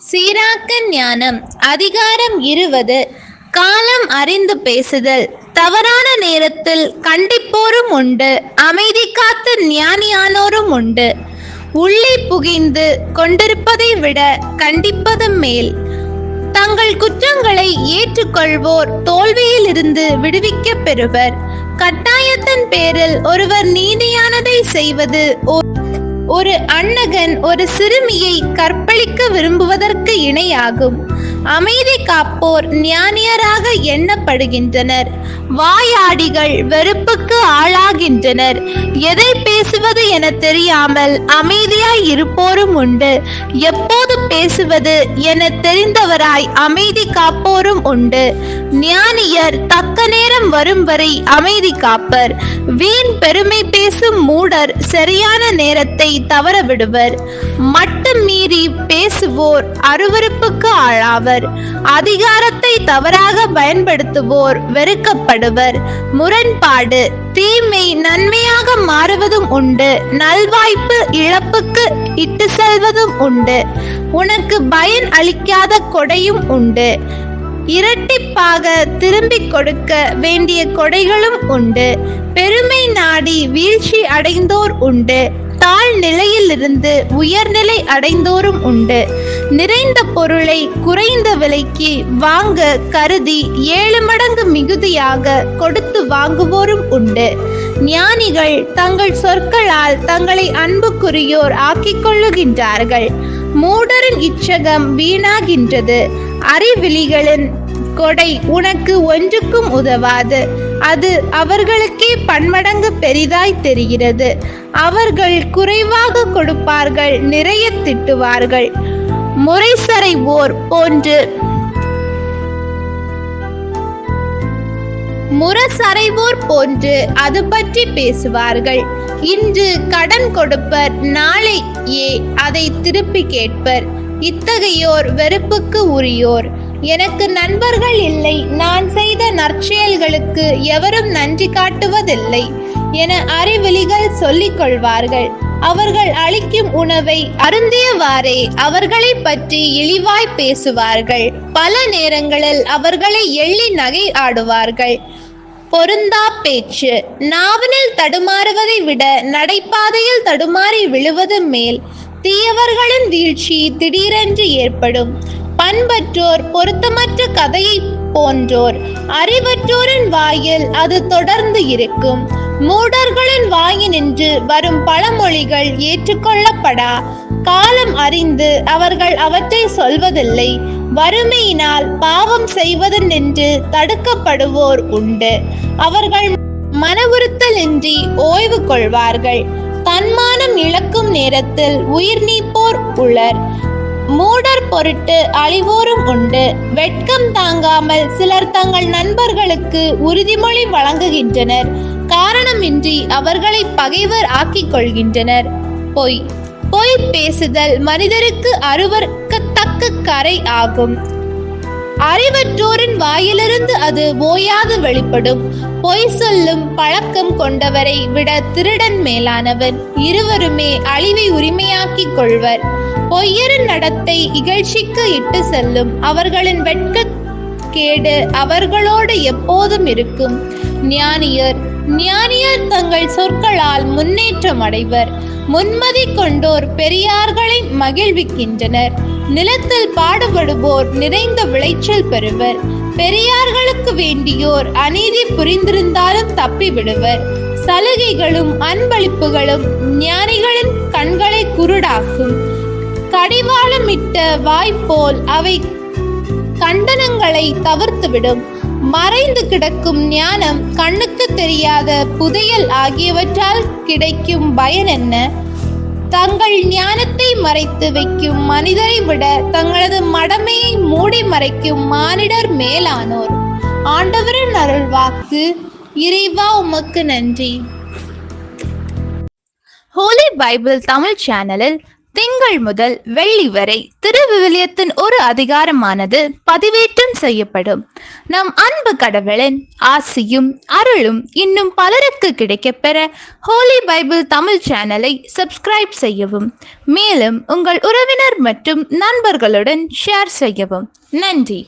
சீராக்க ஞானம் அதிகாரம் 20. காலம் அறிந்து பேசுதல். தவறான நேரத்தில் கண்டிப்போரும் உண்டு, அமைதி காத்து ஞானியானோரும் உண்டு. உள்ளே புகிந்து கொண்டிருப்பதை விட கண்டிப்பது மேல். தங்கள் குற்றங்களை ஏற்றுக்கொள்வோர் தோல்வியில் இருந்து விடுவிக்க பெறுவர். கட்டாயத்தின் பேரில் ஒருவர் நீதியானதை செய்வது ஒரு அன்னகன் ஒரு சிறுமியை கற்பழிக்க விரும்புவதற்கு இணையாகும். அமைதி காப்போர் ஞானியராக எண்ணப்படுகின்றனர். வாயாடிகள் வெறுப்புக்கு ஆளாகின்றனர். எதை பேசுவது என தெரியாமல் அமைதியாய் இருப்போரும் உண்டு. எப்போது பேசுவது என தெரிந்தவராய் அமைதி காப்போரும் உண்டு. ஞானியர் தக்க நேரம் வரும் வரை அமைதி காப்பர். வீண் பெருமை பேசும் மூடர் சரியான நேரத்தை தவற விடுவர். மட்டும் மீறி பேசுவோர் அருவருப்புக்கு ஆளாவர். அதிகாரத்தை தவறாக பயன்படுத்துவோர் வெறுக்கப்படுவர். முரண்பாடு. தீமை நன்மையாக மாறுவதும் உண்டு, நல்வாய்ப்பு இழப்புக்கு இட்டு செல்வதும் உண்டு. உனக்கு பயன் அளிக்காத கொடையும் உண்டு. இரட்டிப்பாக திரும்பிக் கொடுக்க வேண்டிய கொடைகளும் உண்டு. பெருமை நாடி வீழ்ச்சி அடைந்தோர் உண்டு, தாழ் நிலையிலிருந்து உயர்நிலை அடைந்தோரும் உண்டு. நிறைந்த பொருளை குறைந்த விலைக்கு வாங்க கருதி 7 மடங்கு மிகுதியாக கொடுத்து வாங்குவோரும் உண்டு. ஞானிகள் தங்கள் சொற்களால் தங்களை அன்புக்குரியோர் ஆக்கிக் கொள்ளுகின்றார்கள். மூடரின் இச்சகம் வீணாகின்றது. அறிவிலிகளின் கொடை உனக்கு ஒன்றுக்கும் உதவாது. அது அவர்களுக்கே பன்மடங்கு பெரிதாய் தெரிகிறது. அவர்கள் குறைவாக கொடுப்பார்கள், நிறைய திட்டுவார்கள். முரசறைவோர் போன்று அது பற்றி பேசுவார்கள். இன்று கடன் கொடுப்பர், நாளை அதை திருப்பி கேட்பர். இத்தகையோர் வெறுப்புக்கு உரியோர். எனக்கு நண்பர்கள் இல்லை, நான் செய்த நற்செயல்களுக்கு எவரும் நன்றி காட்டுவதில்லை என அறிவிலிகள் சொல்லிக் கொள்வார்கள். அவர்கள் அளிக்கும் உணவை அருந்தியவாறே அவர்களை பற்றி இழிவாய் பேசுவார்கள். பல நேரங்களில் அவர்களை எள்ளி நகை ஆடுவார்கள். பொருந்தா பேச்சு. நாவலில் தடுமாறுவதை விட நடைபாதையில் தடுமாறி விழுவது மேல். தீயவர்களின் வீழ்ச்சி திடீரென்று ஏற்படும். பண்பற்றோர் பொருத்தமற்ற கதையை போன்றோர். அறிவற்றோரின் வாயில் அது தொடர்ந்து இருக்கும். மூடர்களின் வாயினின்று வரும் பழமொழிகள் ஏற்றுக்கொள்ளப்படா. காலம் அறிந்து அவர்கள் அவற்றை சொல்வதில்லை. வறுமையினால் பாவம் செய்வது நின்று தடுக்கப்படுவோர் உண்டு. அவர்கள் மன உறுத்தலின்றி ஓய்வு கொள்வார்கள். தன்மானம் இழக்கும் நேரத்தில் உயிர் நீப்போர் உளர். மூடர் பொருட்டு அழிவோரும் உண்டு. வெட்கம் தாங்காமல் சிலர் தங்கள் நண்பர்களுக்கு உறுதிமொழி வழங்குகின்றனர். காரணமின்றி அவர்களை பகைவர் ஆக்கிக் கொள்கின்றனர். பொய் பேசுதல் மனிதருக்கு அருவருக்கத்தக்க கரை ஆகும். அறிவற்றோரின் வாயிலிருந்து அது ஓயாது வெளிப்படும். பொய் சொல்லும் பழக்கம் கொண்டவரை விட திருடன் மேலானவன். இருவருமே அழிவை உரிமையாக்கிக் கொள்வர். பொய்யரின் நடத்தை இகழ்ச்சிக்கு இட்டு செல்லும். அவர்களின் வெட்கக்கேடு அவர்களோடு எப்போதும் இருக்கும். ஞானியர் தங்கள் சொற்களால் முன்னேற்றம் அடைவர். முன்மதி கொண்டோர் பெரியார்களை மகிழ்விக்கின்றனர். நிலத்தில் பாடுபடுவோர் நிறைந்த விளைச்சல் பெறுவர். பெரியார்களுக்கு வேண்டியோர் அநீதி புரிந்திருந்தாலும் தப்பி விடுவர். சலுகைகளும் அன்பளிப்புகளும் ஞானிகளின் கண்களை குருடாக்கும். கடிவாளமிட்ட வாய்ப்போல் அவை கண்டனங்களை தவிர்த்துவிடும். மறைந்து கிடக்கும் ஞானம், கண்ணுக்கு தெரியாத புதையல் ஆகியவற்றால் கிடைக்கும் பயன் என்ன? தங்கள் ஞானத்தை மறைத்து வைக்கும் மனிதரை விட தங்களது மடமையை மூடி மறைக்கும் மானிடர் மேலானோர். ஆண்டவரின் அருள்வாக்கு. இறைவா உமக்கு நன்றி. ஹோலி பைபிள் தமிழ் சேனலில் திங்கள் முதல் வெள்ளி வரை திருவிவிலியத்தின் ஒரு அதிகாரமானது பதிவேற்றம் செய்யப்படும். நம் அன்பு கடவுளின் ஆசியும் அருளும் இன்னும் பலருக்கு கிடைக்கப்பெற ஹோலி பைபிள் தமிழ் சேனலை சப்ஸ்கிரைப் செய்யவும். மேலும் உங்கள் உறவினர் மற்றும் நண்பர்களுடன் ஷேர் செய்யவும். நன்றி.